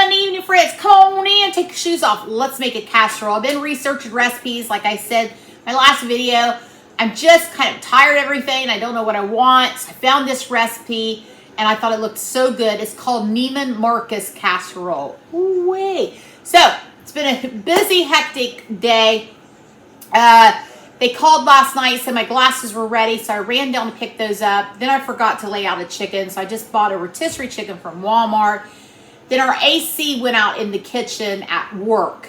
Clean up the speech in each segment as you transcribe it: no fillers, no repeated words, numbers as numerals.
Good evening, friends. Come on in, take your shoes off. Let's make a casserole. I've been researching recipes, like I said in my last video. I'm just kind of tired of everything. I don't know what I want. So I found this recipe, and I thought it looked so good. It's called Neiman Marcus casserole. Ooh, wait. So it's been a busy, hectic day. They called last night, said my glasses were ready, so I ran down to pick those up. Then I forgot to lay out a chicken, so I just bought a rotisserie chicken from Walmart. Then our AC went out in the kitchen at work.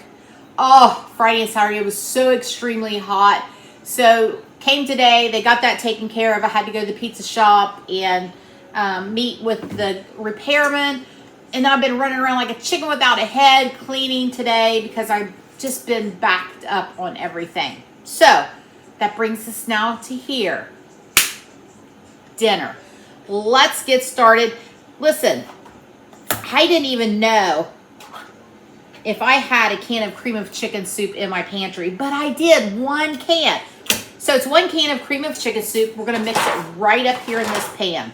Oh, Friday and Saturday, it was so extremely hot. So came today, they got that taken care of. I had to go to the pizza shop and meet with the repairman. And I've been running around like a chicken without a head cleaning today because I've just been backed up on everything. So that brings us now to here. Dinner. Let's get started. Listen, I didn't even know if I had a can of cream of chicken soup in my pantry, but I did, 1 can. So it's 1 can of cream of chicken soup. We're gonna mix it right up here in this pan.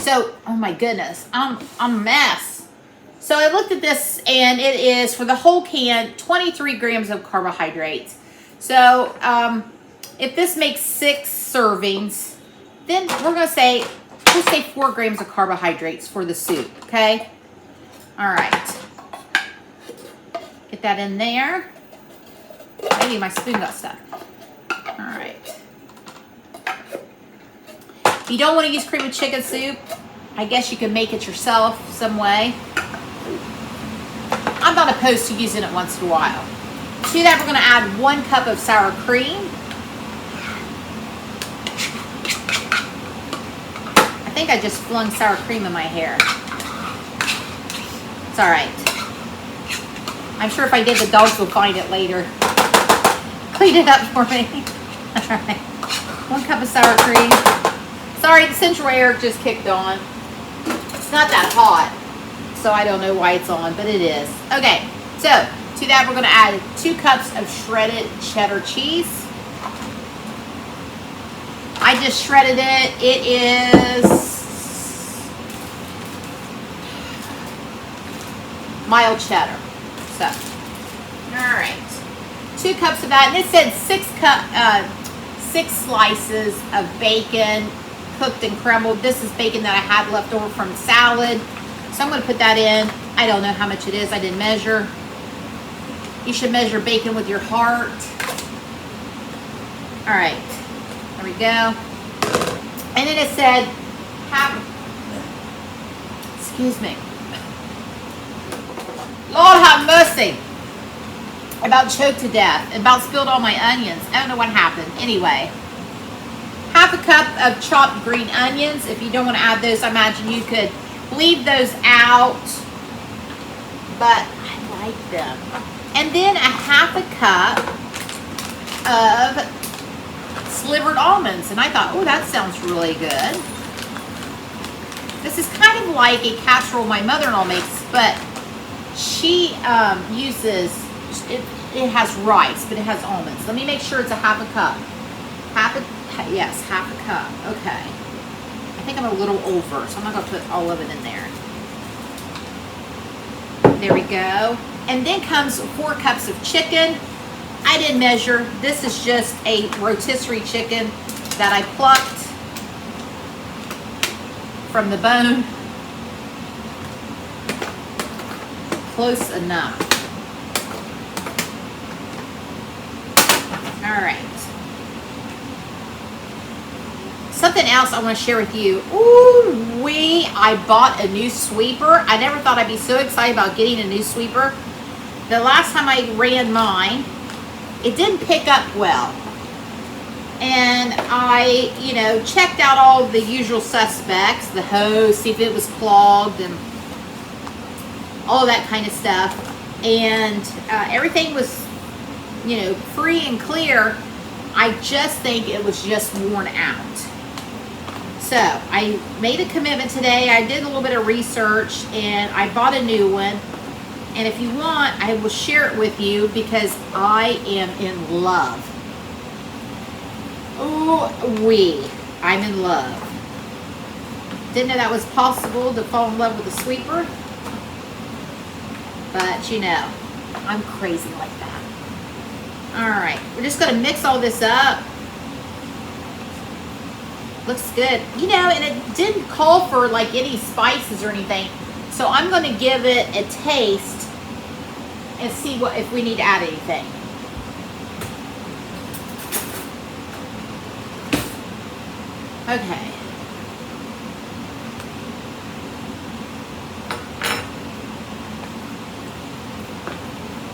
So, oh my goodness, I'm a mess. So I looked at this and it is, for the whole can, 23 grams of carbohydrates. So if this makes 6 servings, then we're gonna say, let's say 4 grams of carbohydrates for the soup, okay? All right. Get that in there. Maybe my spoon got stuck. All right. If you don't want to use cream of chicken soup, I guess you can make it yourself some way. I'm not opposed to using it once in a while. To that, we're going to add 1 cup of sour cream. I think I just flung sour cream in my hair. It's all right. I'm sure if I did, the dogs will find it later. Clean it up for me. All right. 1 cup of sour cream. Sorry, the central air just kicked on. It's not that hot, so I don't know why it's on, but it is. Okay, so to that, we're going to add 2 cups of shredded cheddar cheese. I just shredded it. It is mild cheddar. So, all right. 2 cups of that. And it said 6 slices of bacon, cooked and crumbled. This is bacon that I had left over from salad. So I'm going to put that in. I don't know how much it is. I didn't measure. You should measure bacon with your heart. All right. There we go. And then it said, excuse me. Lord have mercy. About choked to death. About spilled all my onions. I don't know what happened. Anyway. Half a cup of chopped green onions. If you don't want to add those, I imagine you could leave those out. But I like them. And then a half a cup of slivered almonds. And I thought, oh, that sounds really good. This is kind of like a casserole my mother-in-law makes, but she uses, it has rice, but it has almonds. Let me make sure it's a half a cup. Yes, half a cup. Okay. I think I'm a little over, so I'm not going to put all of it in there. There we go. And then comes 4 cups of chicken. I didn't measure. This is just a rotisserie chicken that I plucked from the bone. Close enough. All right. Something else I want to share with you. Ooh, I bought a new sweeper. I never thought I'd be so excited about getting a new sweeper. The last time I ran mine, it didn't pick up well. And I, checked out all the usual suspects, the hose, see if it was clogged and all that kind of stuff. And everything was, free and clear. I just think it was just worn out. So I made a commitment today. I did a little bit of research and I bought a new one. And if you want, I will share it with you because I am in love. Ooh-wee. I'm in love. Didn't know that was possible to fall in love with a sweeper. But you know, I'm crazy like that. All right, we're just gonna mix all this up. Looks good. You know, and it didn't call for like any spices or anything. So I'm gonna give it a taste and see if we need to add anything. Okay.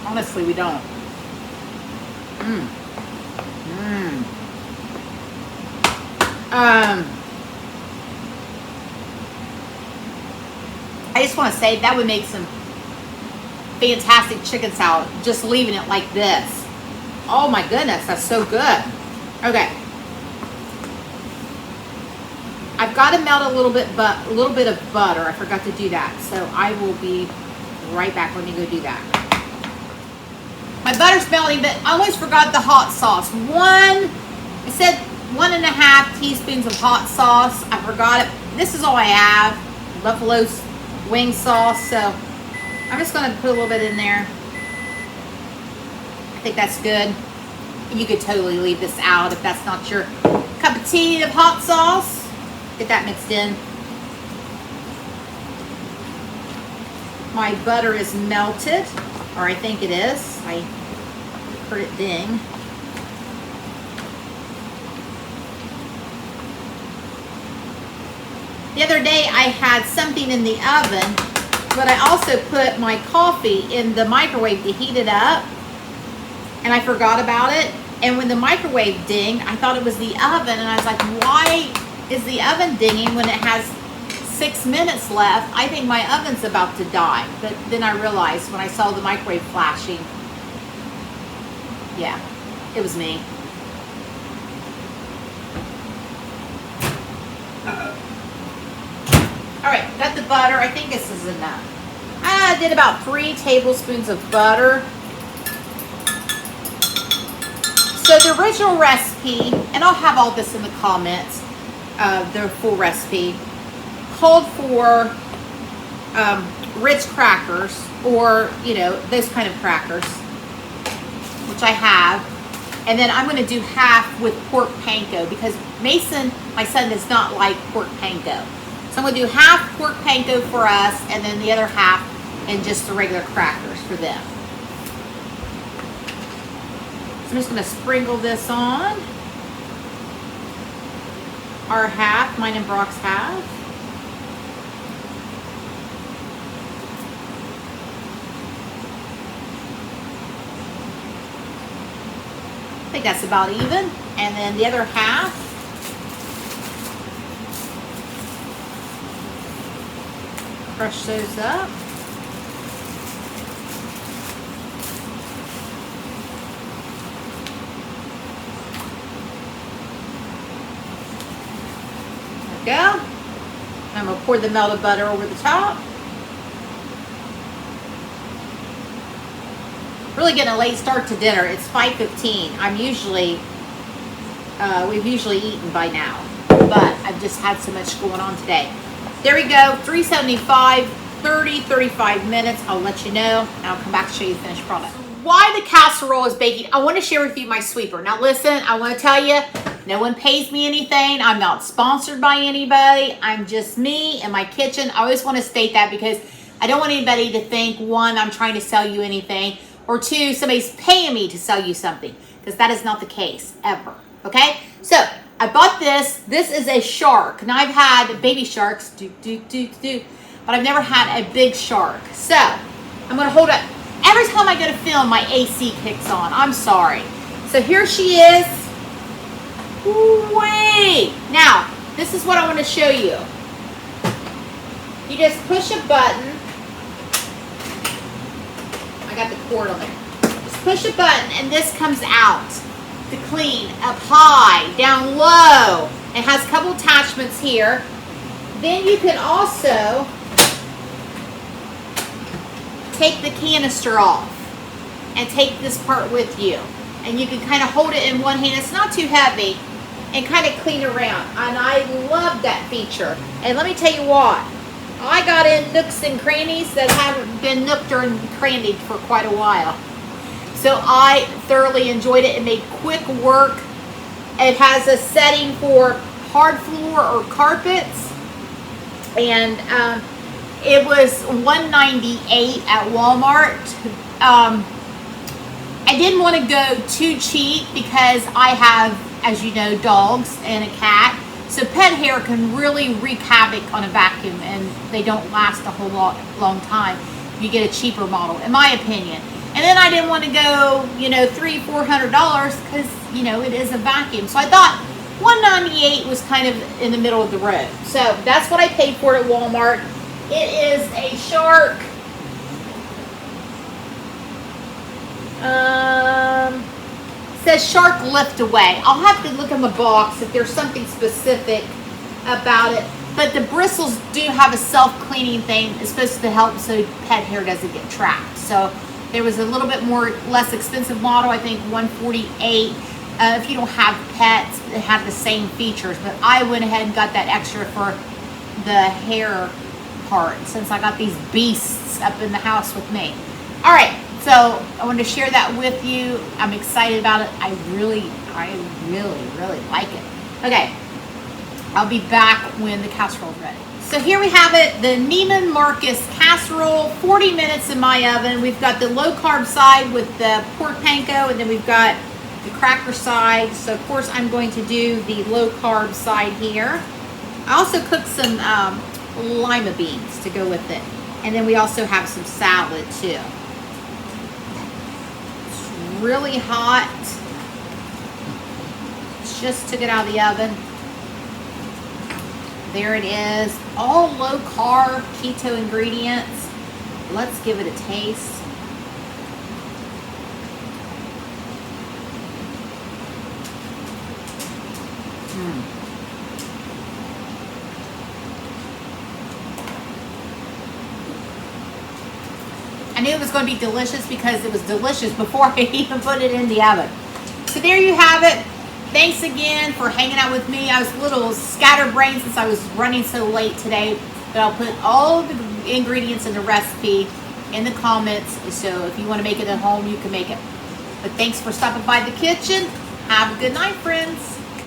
Honestly, we don't. I just want to say that would make some fantastic chicken salad, just leaving it like this. Oh my goodness, that's so good. Okay. I've got to melt a little bit of butter. I forgot to do that. So I will be right back. Let me go do that. My butter's melting, but I almost forgot the hot sauce. I said 1.5 teaspoons of hot sauce. I forgot it. This is all I have. Buffalo wing sauce. So I'm just going to put a little bit in there. I think that's good. You could totally leave this out if that's not your cup of tea of hot sauce. Get that mixed in. My butter is melted, or I think it is. I heard it ding. The other day I had something in the oven, but I also put my coffee in the microwave to heat it up, and I forgot about it. And when the microwave dinged, I thought it was the oven, and I was like, why is the oven dinging when it has 6 minutes left? I think my oven's about to die. But then I realized when I saw the microwave flashing, yeah, it was me. All right, got the butter. I think this is enough. I did about 3 tablespoons of butter. So the original recipe, and I'll have all this in the comments, their full recipe, called for Ritz crackers, or you know, those kind of crackers, which I have. And then I'm going to do half with pork panko, because Mason, my son, does not like pork panko. So I'm going to do half pork panko for us, and then the other half in just the regular crackers for them. So I'm just going to sprinkle this on. Our half, mine and Brock's half. I think that's about even. And then the other half. Crush those up. Go. I'm going to pour the melted butter over the top. Really getting a late start to dinner. It's 5:15. I'm usually, we've usually eaten by now, but I've just had so much going on today. There we go, 375, 35 minutes. I'll let you know, and I'll come back to show you the finished product. Why the casserole is baking, I want to share with you my sweeper. Now listen, I want to tell you, no one pays me anything. I'm not sponsored by anybody. I'm just me in my kitchen. I always want to state that, because I don't want anybody to think, one, I'm trying to sell you anything, or two, somebody's paying me to sell you something, because that is not the case ever. Okay, so I bought this. This is a shark. Now I've had baby sharks, but I've never had a big shark. So I'm gonna hold it. Every time I go to film, my AC kicks on. I'm sorry. So here she is. Wait. Now, this is what I want to show you. You just push a button. I got the cord on there. Just push a button and this comes out to clean up high, down low. It has a couple attachments here. Then you can also take the canister off and take this part with you. And you can kind of hold it in one hand. It's not too heavy. And kind of clean around. And I love that feature. And let me tell you what. I got in nooks and crannies that haven't been nooked or crannied for quite a while. So I thoroughly enjoyed it. It made quick work. It has a setting for hard floor or carpets. And it was $1.98 at Walmart. I didn't want to go too cheap because I have, as you know, dogs and a cat. So pet hair can really wreak havoc on a vacuum, and they don't last a whole long time. You get a cheaper model, in my opinion. And then I didn't want to go, $300-400 because, it is a vacuum. So I thought $1.98 was kind of in the middle of the road. So that's what I paid for it at Walmart. It is a Shark. Says Shark Lift Away. I'll have to look in the box if there's something specific about it. But the bristles do have a self-cleaning thing. It's supposed to help so pet hair doesn't get trapped. So there was a little bit less expensive model, I think $148. If you don't have pets, it had the same features. But I went ahead and got that extra for the hair part, since I got these beasts up in the house with me. All right. So I wanted to share that with you. I'm excited about it. I really like it. Okay, I'll be back when the casserole is ready. So here we have it, the Neiman Marcus casserole, 40 minutes in my oven. We've got the low carb side with the pork panko, and then we've got the cracker side. So of course I'm going to do the low carb side here. I also cooked some lima beans to go with it. And then we also have some salad too. Really hot. Just took it out of the oven. There it is. All low carb keto ingredients. Let's give it a taste. I knew it was going to be delicious because it was delicious before I even put it in the oven. So there you have it. Thanks again for hanging out with me. I was a little scatterbrained since I was running so late today, but I'll put all of the ingredients in the recipe in the comments. So if you want to make it at home, you can make it. But thanks for stopping by the kitchen. Have a good night, friends.